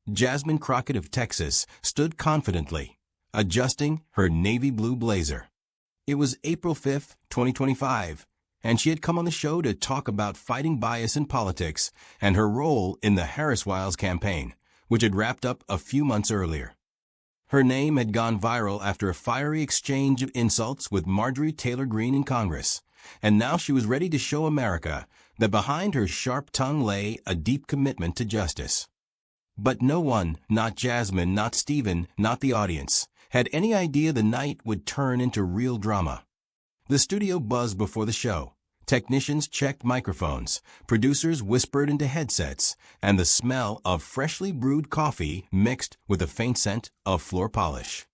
Jasmine Crockett of Texas stood confidently, adjusting her navy blue blazer. It was April 5, 2025, and she had come on the show to talk about fighting bias in politics and her role in the Harris-Wiles campaign, which had wrapped up a few months earlier. Her name had gone viral after a fiery exchange of insults with Marjorie Taylor Greene in Congress, and now she was ready to show America that behind her sharp tongue lay a deep commitment to justice. But no one, not Jasmine, not Stephen, not the audience, had any idea the night would turn into real drama. The studio buzzed before the show. Technicians checked microphones, producers whispered into headsets, and the smell of freshly brewed coffee mixed with a faint scent of floor polish.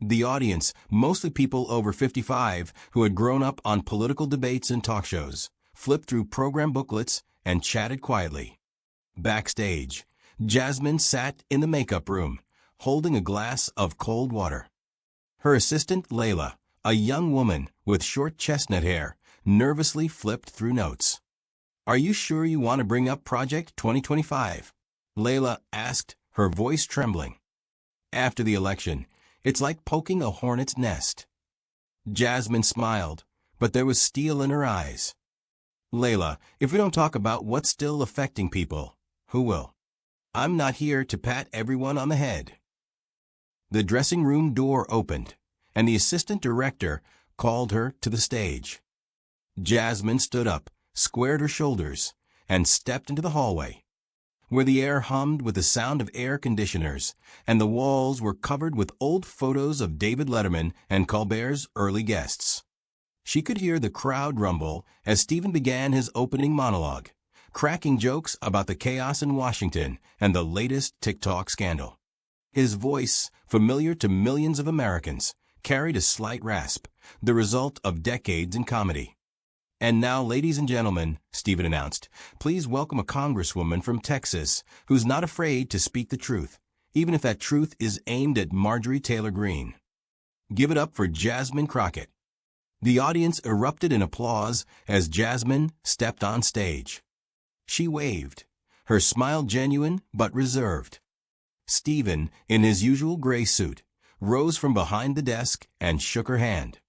The audience, mostly people over 55 who had grown up on political debates and talk shows, flipped through program booklets and chatted quietly. Backstage, Jasmine sat in the makeup room, holding a glass of cold water. Her assistant, Layla, a young woman with short chestnut hair, nervously flipped through notes. "Are you sure you want to bring up Project 2025? Layla asked, her voice trembling. "After the election, it's like poking a hornet's nest." Jasmine smiled, but there was steel in her eyes. "Layla, if we don't talk about what's still affecting people, who will? I'm not here to pat everyone on the head." The dressing room door opened, and the assistant director called her to the stage. Jasmine stood up, squared her shoulders, and stepped into the hallway, where the air hummed with the sound of air conditioners, and the walls were covered with old photos of David Letterman and Colbert's early guests. She could hear the crowd rumble as Stephen began his opening monologue, cracking jokes about the chaos in Washington and the latest TikTok scandal. His voice, familiar to millions of Americans, carried a slight rasp, the result of decades in comedy. "And now, ladies and gentlemen," Stephen announced, "please welcome a congresswoman from Texas who's not afraid to speak the truth, even if that truth is aimed at Marjorie Taylor Greene. Give it up for Jasmine Crockett." The audience erupted in applause as Jasmine stepped on stage. She waved, her smile genuine but reserved. Stephen, in his usual gray suit, rose from behind the desk and shook her hand.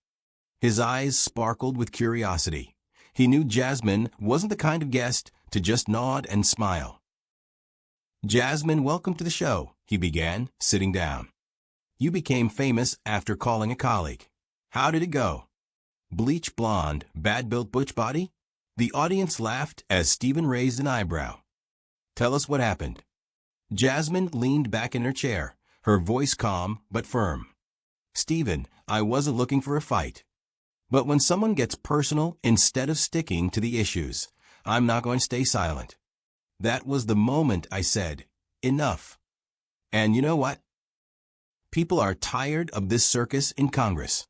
His eyes sparkled with curiosity. He knew Jasmine wasn't the kind of guest to just nod and smile. "Jasmine, welcome to the show," he began, sitting down. "You became famous after calling a colleague. How did it go? Bleach blonde, bad-built butch body?" The audience laughed as Stephen raised an eyebrow. "Tell us what happened." Jasmine leaned back in her chair, her voice calm but firm. "Stephen, I wasn't looking for a fight. But when someone gets personal instead of sticking to the issues, I'm not going to stay silent. That was the moment I said, enough. And you know what? People are tired of this circus in Congress.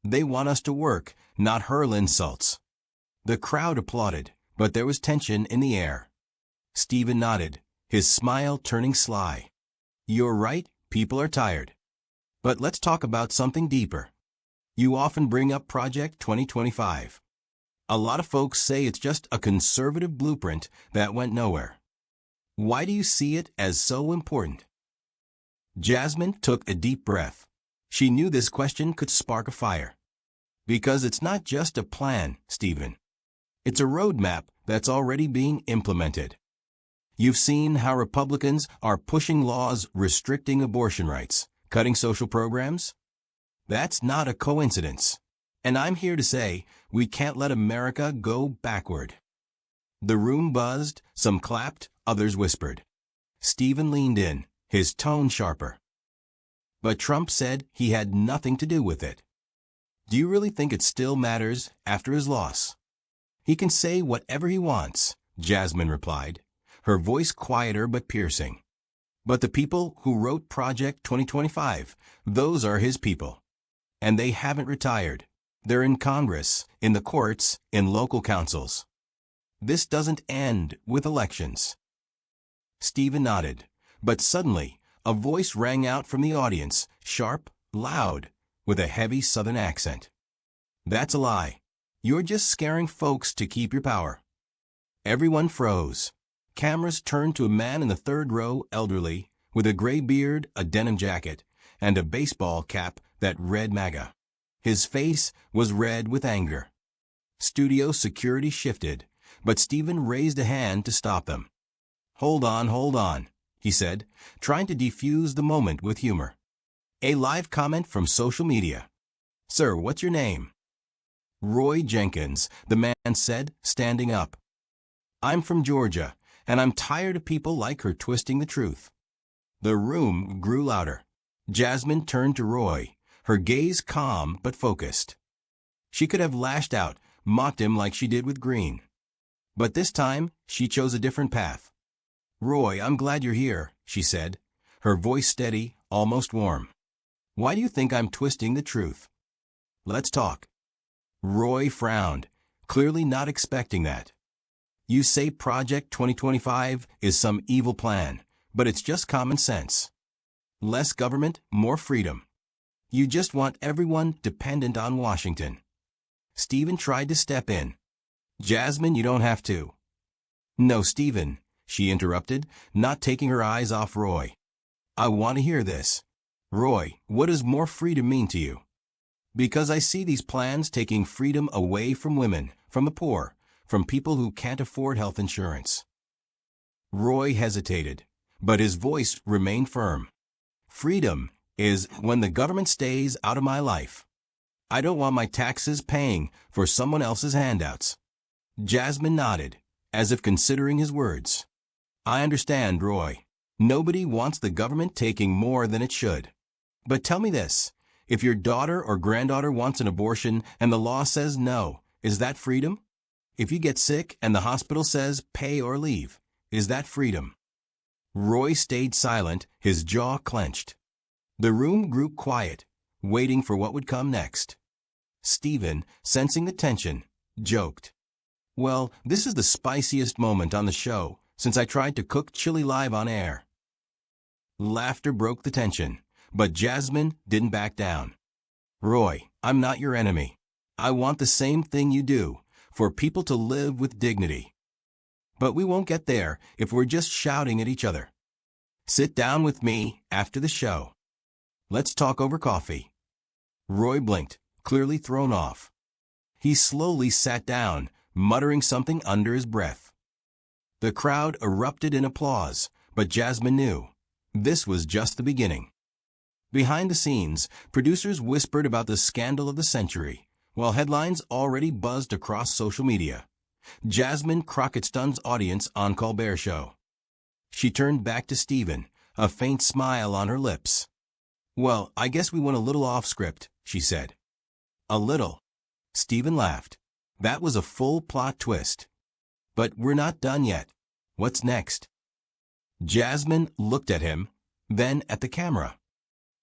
They want us to work, not hurl insults." The crowd applauded, but there was tension in the air. Stephen nodded, his smile turning sly. "You're right, people are tired. But let's talk about something deeper. You often bring up Project 2025. A lot of folks say it's just a conservative blueprint that went nowhere. Why do you see it as so important?" Jasmine took a deep breath. She knew this question could spark a fire. "Because it's not just a plan, Stephen. It's a roadmap that's already being implemented. You've seen how Republicans are pushing laws restricting abortion rights, cutting social programs? That's not a coincidence. And I'm here to say we can't let America go backward." The room buzzed, some clapped, others whispered. Stephen leaned in, his tone sharper. "But Trump said he had nothing to do with it. Do you really think it still matters after his loss?" "He can say whatever he wants," Jasmine replied, her voice quieter but piercing. "But the people who wrote Project 2025, those are his people. And they haven't retired. They're in Congress, in the courts, in local councils. This doesn't end with elections." Stephen nodded, but suddenly a voice rang out from the audience, sharp, loud, with a heavy Southern accent. "That's a lie. You're just scaring folks to keep your power." Everyone froze. Cameras turned to a man in the third row, elderly, with a gray beard, a denim jacket, and a baseball cap that read MAGA. His face was red with anger. Studio security shifted, but Stephen raised a hand to stop them. Hold on, he said, trying to defuse the moment with humor. A live comment from social media. Sir, what's your name? Roy Jenkins, the man said, standing up. I'm from Georgia, and I'm tired of people like her twisting the truth. The room grew louder. Jasmine turned to Roy, her gaze calm but focused. She could have lashed out, mocked him like she did with Green. But this time, she chose a different path. Roy, I'm glad you're here, she said, her voice steady, almost warm. Why do you think I'm twisting the truth? Let's talk. Roy frowned, clearly not expecting that. You say Project 2025 is some evil plan, but it's just common sense. Less government, more freedom. You just want everyone dependent on Washington. Stephen tried to step in. Jasmine, you don't have to. No, Stephen, she interrupted, not taking her eyes off Roy. I want to hear this. Roy, what does more freedom mean to you? Because I see these plans taking freedom away from women, from the poor, from people who can't afford health insurance. Roy hesitated, but his voice remained firm. Freedom is when the government stays out of my life. I don't want my taxes paying for someone else's handouts. Jasmine nodded, as if considering his words. I understand, Roy. Nobody wants the government taking more than it should. But tell me this, if your daughter or granddaughter wants an abortion and the law says no, is that freedom? If you get sick and the hospital says pay or leave, is that freedom? Roy stayed silent, his jaw clenched. The room grew quiet, waiting for what would come next. Stephen, sensing the tension, joked. Well, this is the spiciest moment on the show since I tried to cook chili live on air. Laughter broke the tension, but Jasmine didn't back down. Roy, I'm not your enemy. I want the same thing you do, for people to live with dignity. But we won't get there if we're just shouting at each other. Sit down with me after the show. Let's talk over coffee. Roy blinked, clearly thrown off. He slowly sat down, muttering something under his breath. The crowd erupted in applause, but Jasmine knew. This was just the beginning. Behind the scenes, producers whispered about the scandal of the century, while headlines already buzzed across social media. Jasmine Crockett stuns audience on Colbert show. She turned back to Stephen, a faint smile on her lips. Well, I guess we went a little off script, she said. A little. Stephen laughed. That was a full plot twist. But we're not done yet. What's next? Jasmine looked at him, then at the camera.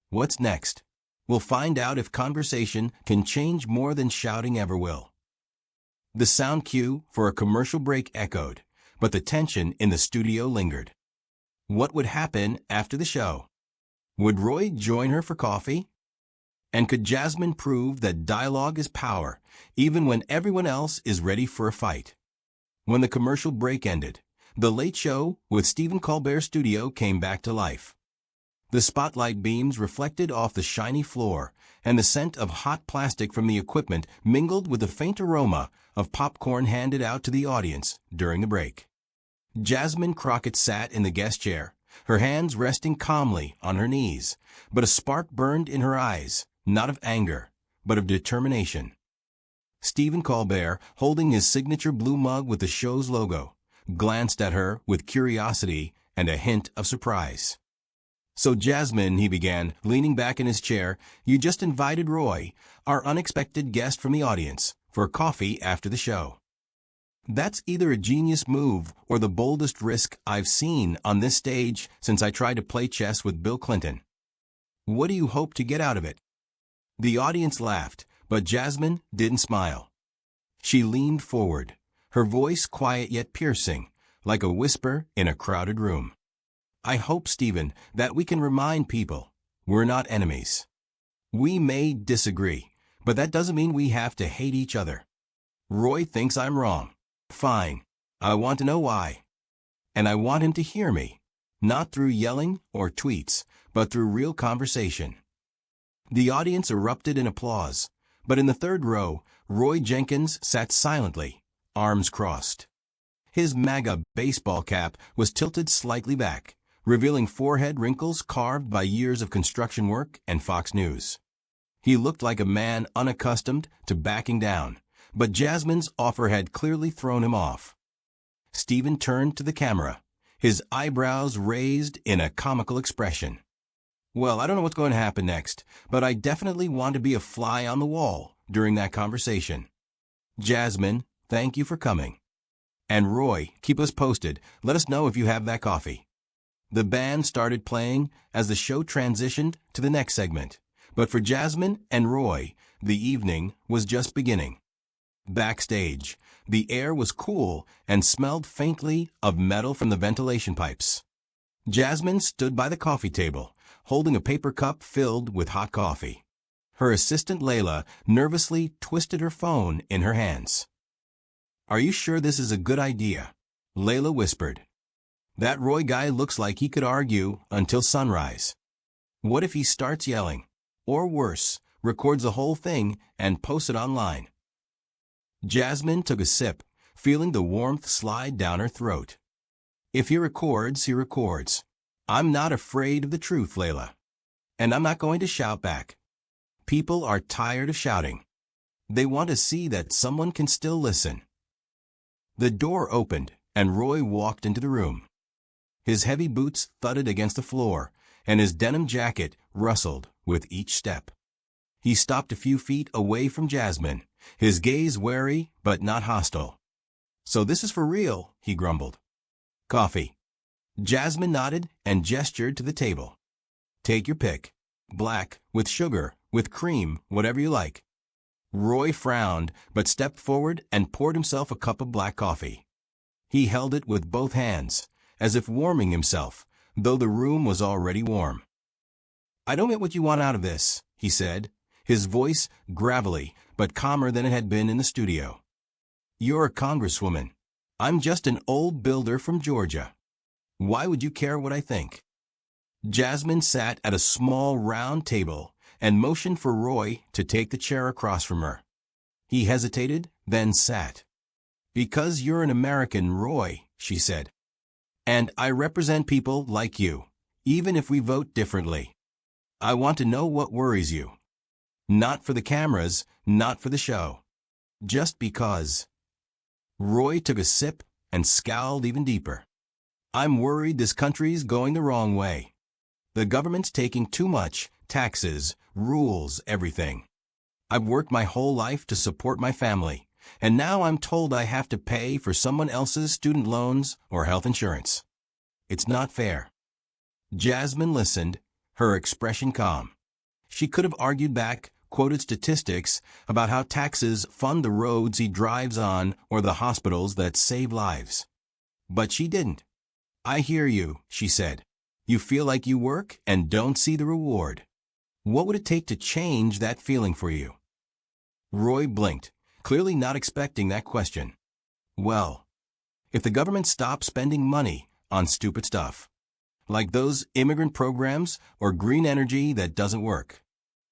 What's next? We'll find out if conversation can change more than shouting ever will. The sound cue for a commercial break echoed, but the tension in the studio lingered. What would happen after the show? Would Roy join her for coffee? And could Jasmine prove that dialogue is power, even when everyone else is ready for a fight? When the commercial break ended, The Late Show with Stephen Colbert studio came back to life. The spotlight beams reflected off the shiny floor, and the scent of hot plastic from the equipment mingled with the faint aroma of popcorn handed out to the audience during the break. Jasmine Crockett sat in the guest chair, her hands resting calmly on her knees, but a spark burned in her eyes, not of anger, but of determination. Stephen Colbert, holding his signature blue mug with the show's logo, glanced at her with curiosity and a hint of surprise. So Jasmine, he began, leaning back in his chair, you just invited Roy, our unexpected guest from the audience, for coffee after the show. That's either a genius move or the boldest risk I've seen on this stage since I tried to play chess with Bill Clinton. What do you hope to get out of it? The audience laughed, but Jasmine didn't smile. She leaned forward, her voice quiet yet piercing, like a whisper in a crowded room. I hope, Stephen, that we can remind people we're not enemies. We may disagree, but that doesn't mean we have to hate each other. Roy thinks I'm wrong. Fine. I want to know why. And I want him to hear me. Not through yelling or tweets, but through real conversation. The audience erupted in applause, but in the third row, Roy Jenkins sat silently, arms crossed. His MAGA baseball cap was tilted slightly back, revealing forehead wrinkles carved by years of construction work and Fox News. He looked like a man unaccustomed to backing down, but Jasmine's offer had clearly thrown him off. Stephen turned to the camera, his eyebrows raised in a comical expression. Well, I don't know what's going to happen next, but I definitely want to be a fly on the wall during that conversation. Jasmine, thank you for coming. And Roy, keep us posted. Let us know if you have that coffee. The band started playing as the show transitioned to the next segment. But for Jasmine and Roy, the evening was just beginning. Backstage, the air was cool and smelled faintly of metal from the ventilation pipes. Jasmine stood by the coffee table, holding a paper cup filled with hot coffee. Her assistant Layla nervously twisted her phone in her hands. "Are you sure this is a good idea?" Layla whispered. "That Roy guy looks like he could argue until sunrise. What if he starts yelling? Or worse, records the whole thing and posts it online?" Jasmine took a sip, feeling the warmth slide down her throat. "If he records, he records. I'm not afraid of the truth, Layla. And I'm not going to shout back. People are tired of shouting. They want to see that someone can still listen." The door opened, and Roy walked into the room. His heavy boots thudded against the floor, and his denim jacket rustled with each step. He stopped a few feet away from Jasmine, his gaze wary but not hostile. "So this is for real," he grumbled. "Coffee." Jasmine nodded and gestured to the table. "Take your pick. Black, with sugar, with cream, whatever you like." Roy frowned, but stepped forward and poured himself a cup of black coffee. He held it with both hands, as if warming himself, though the room was already warm. "I don't get what you want out of this," he said, his voice gravelly but calmer than it had been in the studio. "You're a congresswoman. I'm just an old builder from Georgia. Why would you care what I think?" Jasmine sat at a small round table and motioned for Roy to take the chair across from her. He hesitated, then sat. "Because you're an American, Roy," she said. "And I represent people like you, even if we vote differently. I want to know what worries you. Not for the cameras, not for the show. Just because." Roy took a sip and scowled even deeper. "I'm worried this country's going the wrong way. The government's taking too much, taxes, rules, everything. I've worked my whole life to support my family, and now I'm told I have to pay for someone else's student loans or health insurance. It's not fair." Jasmine listened, her expression calm. She could have argued back, quoted statistics about how taxes fund the roads he drives on or the hospitals that save lives. But she didn't. "I hear you," she said. "You feel like you work and don't see the reward. What would it take to change that feeling for you?" Roy blinked, clearly not expecting that question. "Well, if the government stopped spending money on stupid stuff, like those immigrant programs or green energy that doesn't work.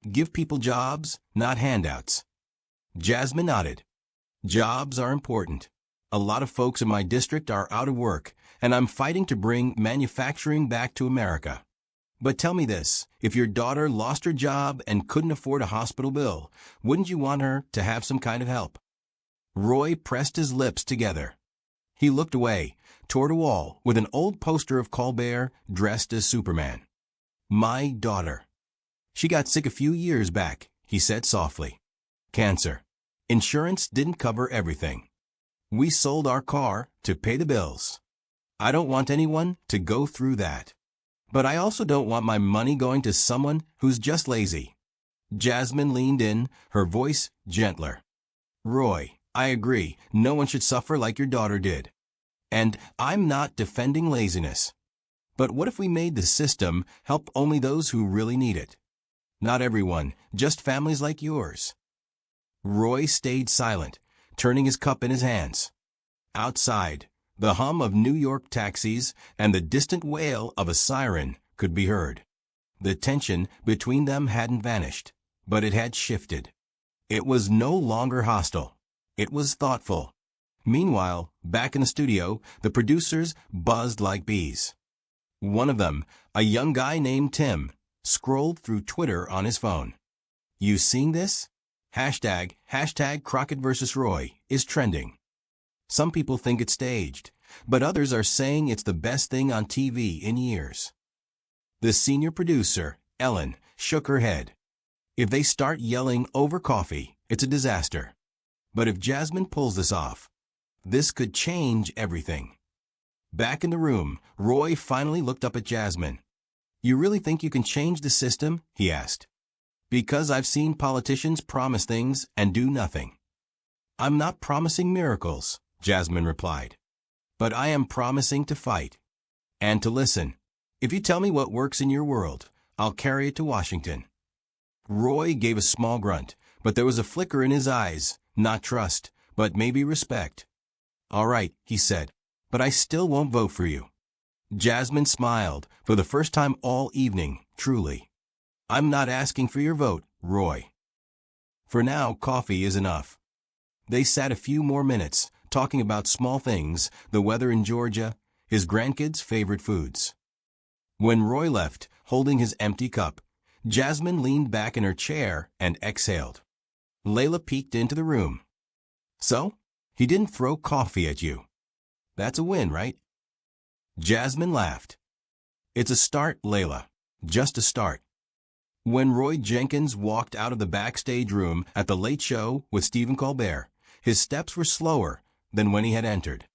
Give people jobs, not handouts." Jasmine nodded. "Jobs are important. A lot of folks in my district are out of work, and I'm fighting to bring manufacturing back to America. But tell me this, if your daughter lost her job and couldn't afford a hospital bill, wouldn't you want her to have some kind of help?" Roy pressed his lips together. He looked away, toward a wall with an old poster of Colbert dressed as Superman. "My daughter. She got sick a few years back," he said softly. "Cancer. Insurance didn't cover everything. We sold our car to pay the bills. I don't want anyone to go through that. But I also don't want my money going to someone who's just lazy." Jasmine leaned in, her voice gentler. "Roy, I agree, no one should suffer like your daughter did. And I'm not defending laziness. But what if we made the system help only those who really need it? Not everyone, just families like yours." Roy stayed silent, turning his cup in his hands. Outside, The hum of New York taxis and the distant wail of a siren could be heard. The tension between them hadn't vanished, but it had shifted. It was no longer hostile. It was thoughtful. Meanwhile, back in the studio, the producers buzzed like bees. One of them, a young guy named Tim, scrolled through Twitter on his phone. "You seeing this? Hashtag Crockett vs. Roy is trending. Some people think it's staged, but others are saying it's the best thing on TV in years." The senior producer, Ellen, shook her head. If they start yelling over coffee, it's a disaster. But if Jasmine pulls this off, this could change everything. Back in the room, Roy finally looked up at Jasmine. "You really think you can change the system?" he asked. "Because I've seen politicians promise things and do nothing." "I'm not promising miracles," Jasmine replied. "But I am promising to fight. And to listen. If you tell me what works in your world, I'll carry it to Washington." Roy gave a small grunt, but there was a flicker in his eyes, not trust, but maybe respect. "All right," he said, "but I still won't vote for you." Jasmine smiled, for the first time all evening, truly. "I'm not asking for your vote, Roy. For now, coffee is enough." They sat a few more minutes, talking about small things, the weather in Georgia, his grandkids' favorite foods. When Roy left, holding his empty cup, Jasmine leaned back in her chair and exhaled. Layla peeked into the room. "So? He didn't throw coffee at you. That's a win, right?" Jasmine laughed. "It's a start, Layla. Just a start." When Roy Jenkins walked out of the backstage room at the Late Show with Stephen Colbert, his steps were slower than when he had entered.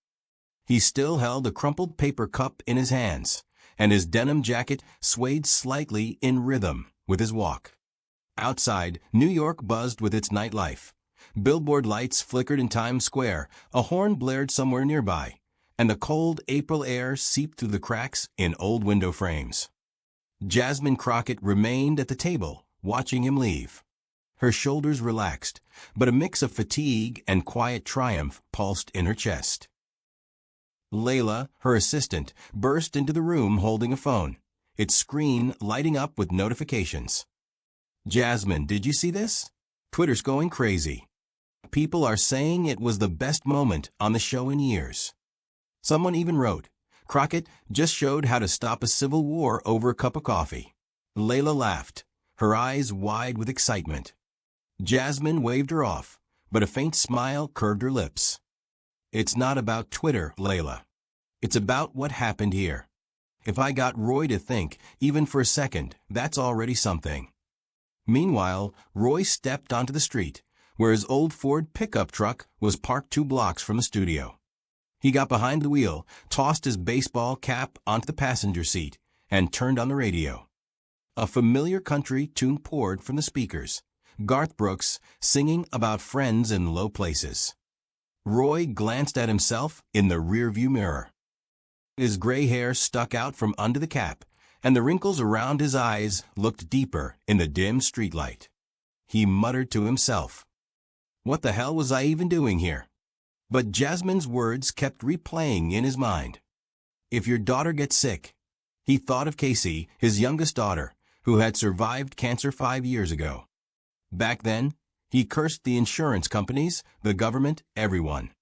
He still held a crumpled paper cup in his hands, and his denim jacket swayed slightly in rhythm with his walk. Outside, New York buzzed with its nightlife. Billboard lights flickered in Times Square, a horn blared somewhere nearby, and the cold April air seeped through the cracks in old window frames. Jasmine Crockett remained at the table, watching him leave. Her shoulders relaxed, but a mix of fatigue and quiet triumph pulsed in her chest. Layla, her assistant, burst into the room holding a phone, its screen lighting up with notifications. "Jasmine, did you see this? Twitter's going crazy. People are saying it was the best moment on the show in years. Someone even wrote, 'Crockett just showed how to stop a civil war over a cup of coffee.'" Layla laughed, her eyes wide with excitement. Jasmine waved her off, but a faint smile curved her lips. "It's not about Twitter, Layla. It's about what happened here. If I got Roy to think, even for a second, that's already something." Meanwhile, Roy stepped onto the street, where his old Ford pickup truck was parked 2 blocks from the studio. He got behind the wheel, tossed his baseball cap onto the passenger seat, and turned on the radio. A familiar country tune poured from the speakers, Garth Brooks singing about friends in low places. Roy glanced at himself in the rearview mirror. His gray hair stuck out from under the cap, and the wrinkles around his eyes looked deeper in the dim streetlight. He muttered to himself, "What the hell was I even doing here?" But Jasmine's words kept replaying in his mind. "If your daughter gets sick." He thought of Casey, his youngest daughter, who had survived cancer 5 years ago. Back then, he cursed the insurance companies, the government, everyone.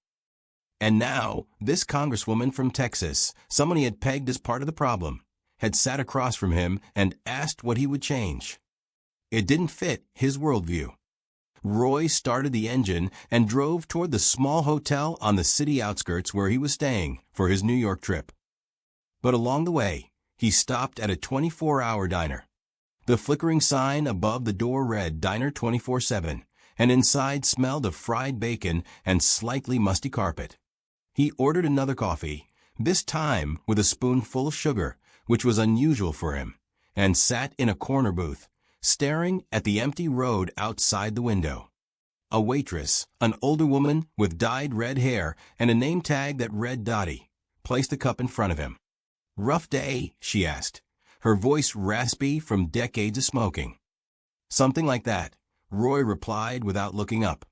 And now, this congresswoman from Texas, someone he had pegged as part of the problem, had sat across from him and asked what he would change. It didn't fit his worldview. Roy started the engine and drove toward the small hotel on the city outskirts where he was staying for his New York trip. But along the way, he stopped at a 24-hour diner. The flickering sign above the door read Diner 24/7, and inside smelled of fried bacon and slightly musty carpet. He ordered another coffee, this time with a spoonful of sugar, which was unusual for him, and sat in a corner booth, staring at the empty road outside the window. A waitress, an older woman with dyed red hair and a name tag that read Dottie, placed the cup in front of him. "Rough day?" she asked, her voice raspy from decades of smoking. "Something like that," Roy replied without looking up.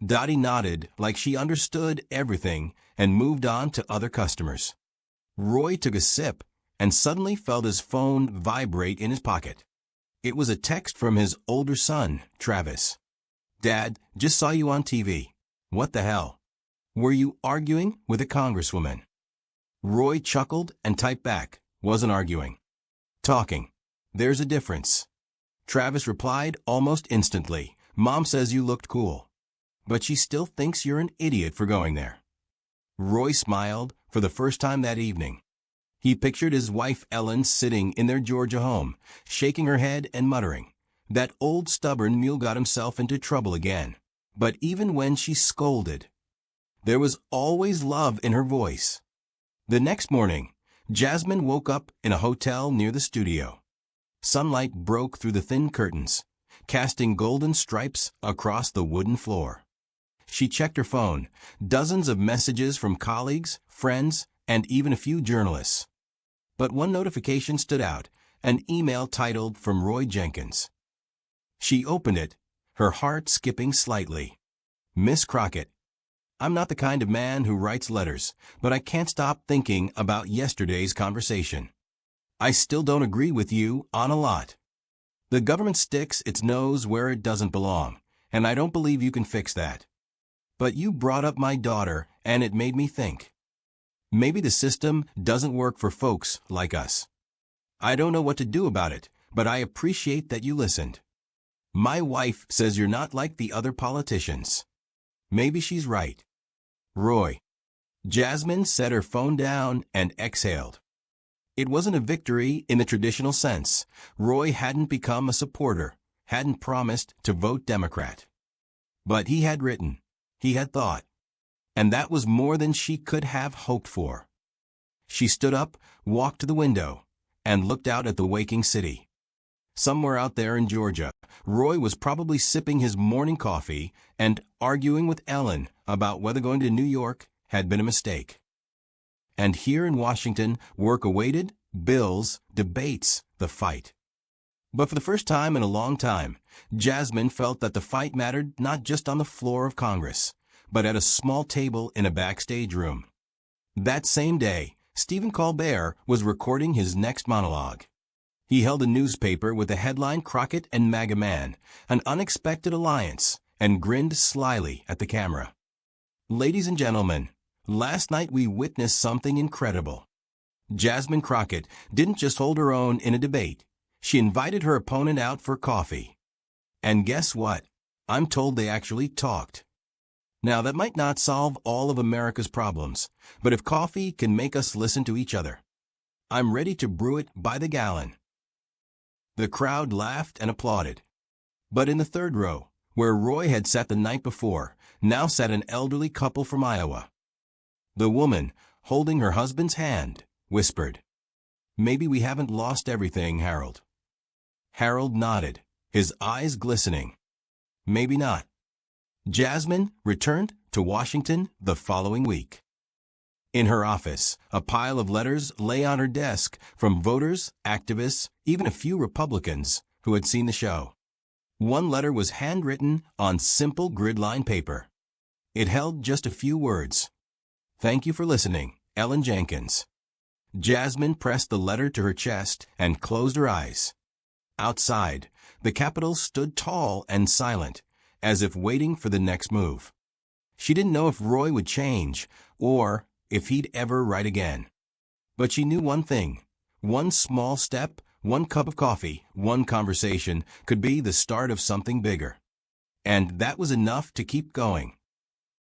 Dottie nodded like she understood everything and moved on to other customers. Roy took a sip and suddenly felt his phone vibrate in his pocket. It was a text from his older son, Travis. "Dad, just saw you on TV. What the hell? Were you arguing with a congresswoman?" Roy chuckled and typed back, "Wasn't arguing. Talking. There's a difference." Travis replied almost instantly, "Mom says you looked cool. But she still thinks you're an idiot for going there." Roy smiled for the first time that evening. He pictured his wife Ellen sitting in their Georgia home, shaking her head and muttering, "That old stubborn mule got himself into trouble again." But even when she scolded, there was always love in her voice. The next morning, Jasmine woke up in a hotel near the studio. Sunlight broke through the thin curtains, casting golden stripes across the wooden floor. She checked her phone, dozens of messages from colleagues, friends, and even a few journalists. But one notification stood out, an email titled from Roy Jenkins. She opened it, her heart skipping slightly. "Miss Crockett, I'm not the kind of man who writes letters, but I can't stop thinking about yesterday's conversation. I still don't agree with you on a lot. The government sticks its nose where it doesn't belong, and I don't believe you can fix that. But you brought up my daughter, and it made me think. Maybe the system doesn't work for folks like us. I don't know what to do about it, but I appreciate that you listened. My wife says you're not like the other politicians. Maybe she's right. Roy." Jasmine set her phone down and exhaled. It wasn't a victory in the traditional sense. Roy hadn't become a supporter, hadn't promised to vote Democrat. But he had written, he had thought, and that was more than she could have hoped for. She stood up, walked to the window, and looked out at the waking city. Somewhere out there in Georgia, Roy was probably sipping his morning coffee and arguing with Ellen about whether going to New York had been a mistake. And here in Washington, work awaited, bills, debates, the fight. But for the first time in a long time, Jasmine felt that the fight mattered not just on the floor of Congress, but at a small table in a backstage room. That same day, Stephen Colbert was recording his next monologue. He held a newspaper with the headline "Crockett and MAGA Man, an unexpected alliance," and grinned slyly at the camera. "Ladies and gentlemen, last night we witnessed something incredible. Jasmine Crockett didn't just hold her own in a debate. She invited her opponent out for coffee. And guess what? I'm told they actually talked. Now, that might not solve all of America's problems, but if coffee can make us listen to each other, I'm ready to brew it by the gallon." The crowd laughed and applauded. But in the third row, where Roy had sat the night before, now sat an elderly couple from Iowa. The woman, holding her husband's hand, whispered, "Maybe we haven't lost everything, Harold." Harold nodded, his eyes glistening. Maybe not. Jasmine returned to Washington the following week. In her office, a pile of letters lay on her desk from voters, activists, even a few Republicans who had seen the show. One letter was handwritten on simple grid-line paper. It held just a few words. "Thank you for listening, Ellen Jenkins." Jasmine pressed the letter to her chest and closed her eyes. Outside, the Capitol stood tall and silent, as if waiting for the next move. She didn't know if Roy would change, or if he'd ever write again. But she knew one thing. One small step, one cup of coffee, one conversation could be the start of something bigger. And that was enough to keep going.